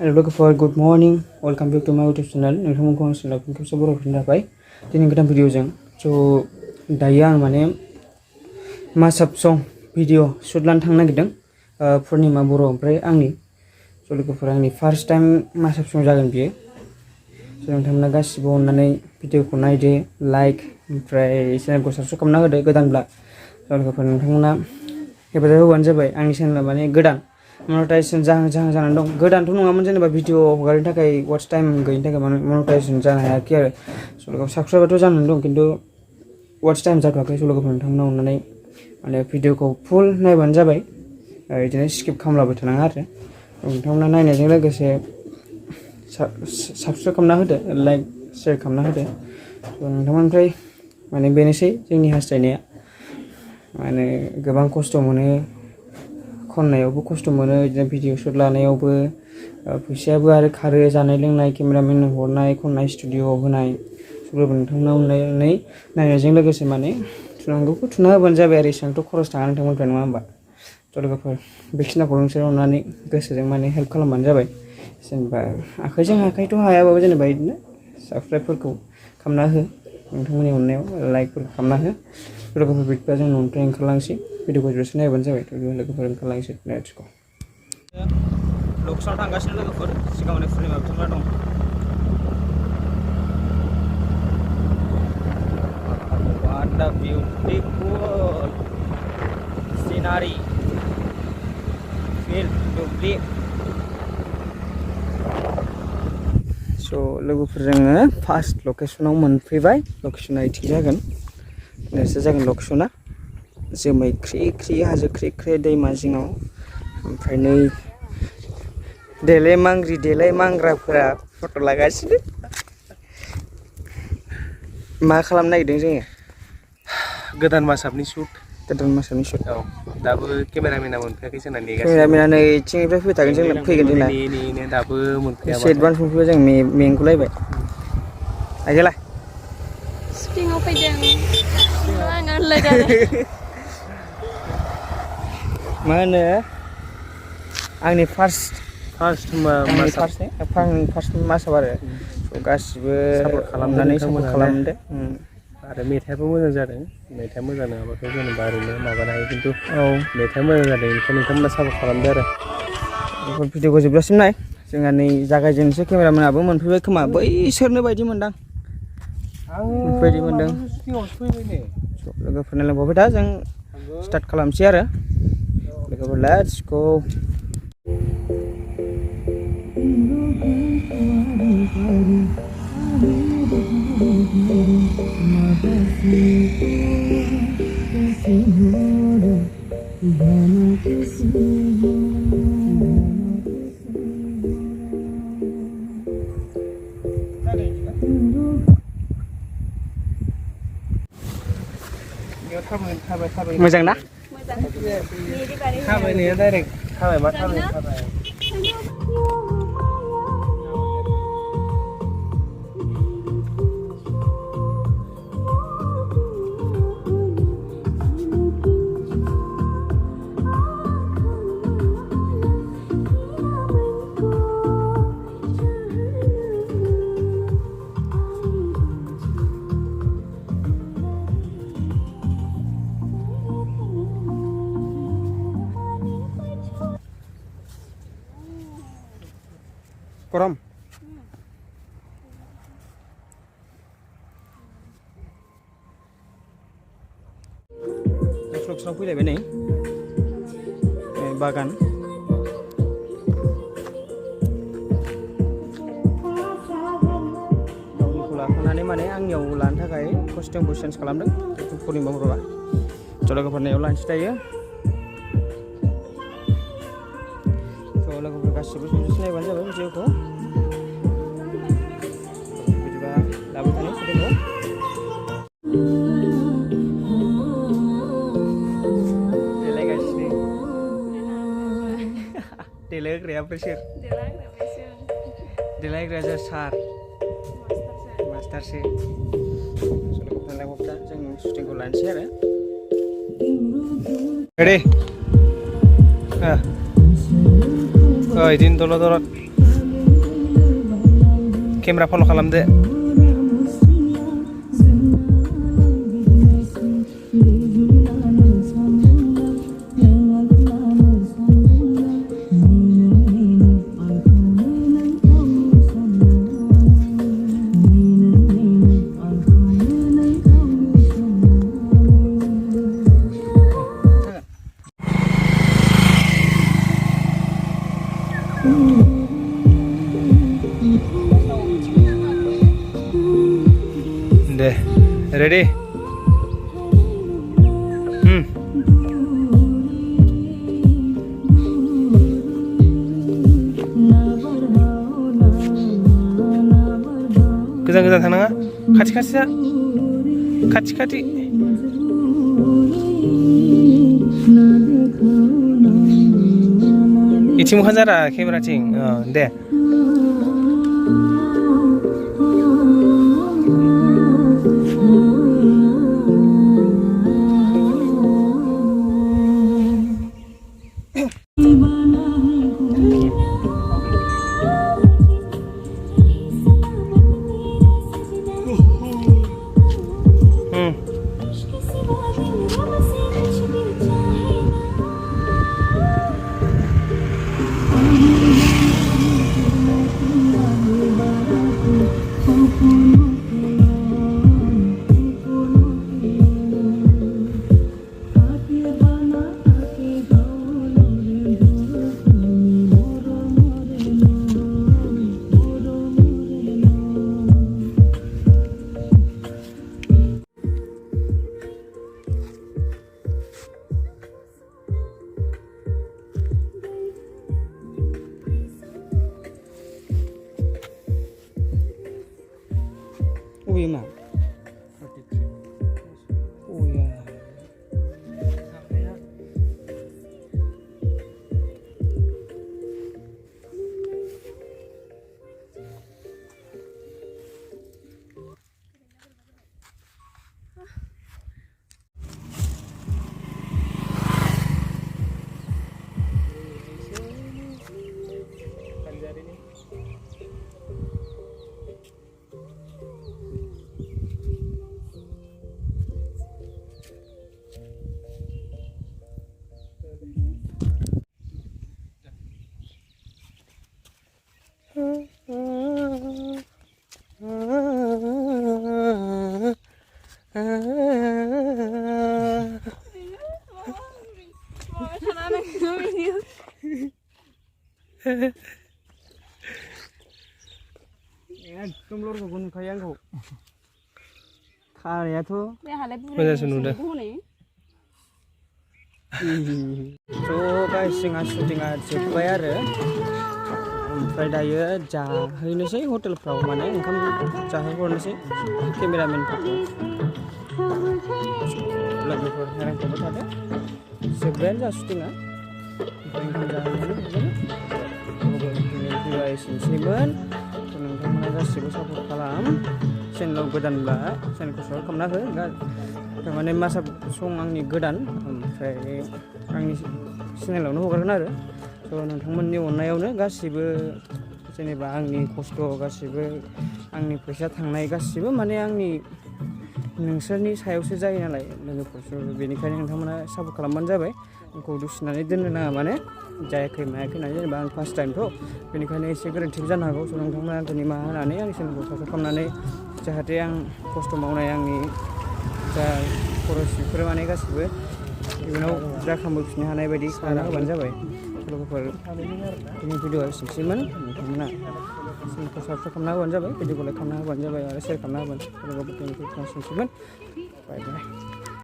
Hello लोगोफोर good morning welcome back to my YouTube channel नोंथांमोनखौ आं सोलाबफिन खेबसे बर' फिन जाबाय दिनै गोदान भिडिअजों स' दायो आं माने मासाब सं भिडिअ शुट लानो थांनो नागिरदों पुर्निमा बर' ओमफ्राय आंनि स' लोगोफोर आंनि फार्स्ट टाइम मासाब सं जागोन बियो स' नोंथांमोना गासिबो अननानै भिडिअखौ नायदो लाइक ओमफ्राय चेनेलखौ साबस्क्राइब खालामना होदो गोदानब्ला स' लोगोफोर नोंथांमोना हेफाजाब होबानो जाबाय आंनि चेनेला माने गोदान मनेटाइजेशन जानानै दं गोदानथ' नङामोन जेनेबा भिडिअ हगारनो थाखाय वाच टाइम गैयिनि थाखाय मनेटाइजेशन जानो हायाखै आरो स' लोगोफोर साबस्क्राइबारथ' जानानै दं खिन्थु वाच टाइम जाथ'वाखै स' लोगोफोर नोंथांमोना अननानै माने भिडिअखौ फुल नायबानो जाबाय बिदिनो स्किप खालामलाबाय थानाङा आरो नोंथांमोना नायनायजों लोगोसे साबस्क्राइब खालामना होदो लाइक शेयार खालामना होदो नोंथांमोननिफ्राय माने बेनोसै जोंनि हास्थायनाया माने गोबां खस्थ' मोनो खननायावबो खस्थ' मोनो बिदिनो भिडिअ शुट लानायावबो फैसायाबो आरो खारो जानाय लोंनाय केमेरामेन हरनाय खननाय स्टुडिअ'आव होनाय सोरबा नोंथांमोना अननानै नायनायजों लोगोसे माने थुनांगौखौ थुना होबानो जाबाय आरो एसेबांथ' खरस थाङा नोंथांमोननिफ्राय नङा होमबा थ' लोगोफोर बेखिनिखौ नोंसोर अननानै गोसोजों माने हेल्प खालामबानो जाबाय जेनेबा आखाइजों आखाइथ' हायाबाबो जेनेबा बिदिनो साबस्क्राइबफोरखौ खालामना हो नोंथांमोननि अननायाव लाइकफोरखौ खालामना हो लोगोफोर बिदिबा जों न'निफ्राय ओंखारलांसै भिडिअखौ जोबजासे नायबानो जाबाय थ' लोगोफोर ओंखारलांसै लेट्स गो लकेसनाव थांगासिनो लोगोफोर सिगाङावनो पुर्निमा बिथांमोना दं What a beautiful scenery feel दुब्लि स' लोगोफोर जोङो फार्स्ट लकेसनाव मोनफैबाय लकेसना इथिं जागोन नोंसोर जागोन लकेसना जोमै ख्रि ख्रि हाजो ख्रि ख्रि दैमा जिङाव ओमफ्राय नै देलाय मांग्रि देलाय मांग्राफोरा फट' लागासिनो मा खालामनो नागिरदों जोङो गोदान मासाबनि शुट औ दाबो केमेरामेना मोनफैयाखै जोंना नेगासिनो केमेरामेना नै इथिंनिफ्राय फैगोन जोंना नेनो दाबो एसे मोनफैयाबा एडभान्स मोनफैबाय जों मेंगुलायबाय आइजेला शुटिंआव फैदों आङो होनलायदों आरो मा होनो आंनि फार्स्ट मासाव आरो गासिबो सापर्ट खालामदो अननानै सापर्ट नोंथांमोना खालामदो आरो मेथाइआबो मोजां जादों मेथाइआ मोजां नङाबाथ' जेनेबा ओरैनो माबानो हायो खिन्थु मेथाइआ मोजां जादों बेनिखायनो नोंथांमोना सापर्ट खालामदो आरो भिडिअखौ जोबजासिम नाय जोंहा नै जागायजेननोसै केमेरामेनाबो मोनफैबाय खोमा बैसोरनो बायदि मोनदां बेबायदि मोनदों लोगोफोरनो लेंहरबाय दा जों स्टार्ट खालामसै आरो लोगोफोर लेट्स गो मोजां ना थाबायनाया डाइरेक्ट थाबायबा थाबाय गरम लकेसनाव फैलायबाय नै बागान गावनिखौ लाखांनानै माने आंनियाव लानो थाखाय कस्टिउमखौ चेन्ज खालामदों पुर्निमा बर'आ ज' लोगोफोरनियाव लानोसै दायो थ' लोगोफोर गासिबो जोबजासे नायबानो जाबाय भिडिअखौ बिदिबा लाबाय थानाय भिडिअखौ देलायगासिनो देलायग्राया ओमफ्राय सोर देलायग्राया सार मास्टारसो लोगोफोरनो लेंहरबाय जों शुटिंखौ लानोसै आरो रेडि बिदिनो दलद केमेरा फल' खालामदो deh ready गोजान-गोजान थांनाङा खाथि-खाथि जा खाथि-खाथि इथिं मोखां जारा केमेराथिं दे Oh iya mak. Oh iya. एकदम लरगखौ नुखायो आंखौ खानायाथ' मोजांसो नुदों थ' गाइस जोंहा शुटिंआ जोब्बाय आरो ओमफ्राय दायो जाहैनोसै हटेलफ्राव माने ओंखाम जाहैहरनोसै केमेरामेनफोरखौ लोगोफोर रायज्लायबाय थादो जोब्बायानो जा शुटिंआ ओमफ्राय ओंखाम जाहैनानै भिडिअ'आ एसेनोसैमोन नोंथांमोना गासिबो सापर्ट खालाम चेनेलाव गोदानब्ला चेनेलखौ सापर्ट खालामना हो थारमाने मासाब सं आंनि गोदान ओमफ्राय आंनि चेनेलावनो हगारगोन आरो थ' नोंथांमोननि अननायावनो गासिबो जेनेबा आंनि खस्थ' गासिबो आंनि फैसा थांनाय गासिबो माने आंनि नोंसोरनि सायावसो जायो नालाय लोगोफोरसो बेनिखायनो नोंथांमोना सापर्ट खालामबानो जाबाय आंखौ दुसिनानै दोननो नाङा माने जायाखै मायाखै होननानै जेनेबा आं फार्स्ट टाइमथ' बेनिखायनो एसे गोरोन्थिबो जानो हागौ स' नोंथांमोना आंखौ निमाहा होनानै आंनि चेनेलखौ साबस्क्राइब खालामनानै जाहाथे आं खस्थ' मावनाय आंनि जा खरस बेफोरो माने गासिबो इयुनाव जाखांबोफिननो हानाय बायदि खालामना होबानो जाबाय लोगोफोर दिनै भिडिअ'आ एसेनोसैमोन नोंथांमोना चेनेलखौ साबस्क्राइब खालामना होबानो जाबाय भिडिअ'खौ लाइक खालामना होबानो जाबाय आरो शेयार खालामना होबानो लोगोफोरखौ एसेनोसैमोन बाय बाय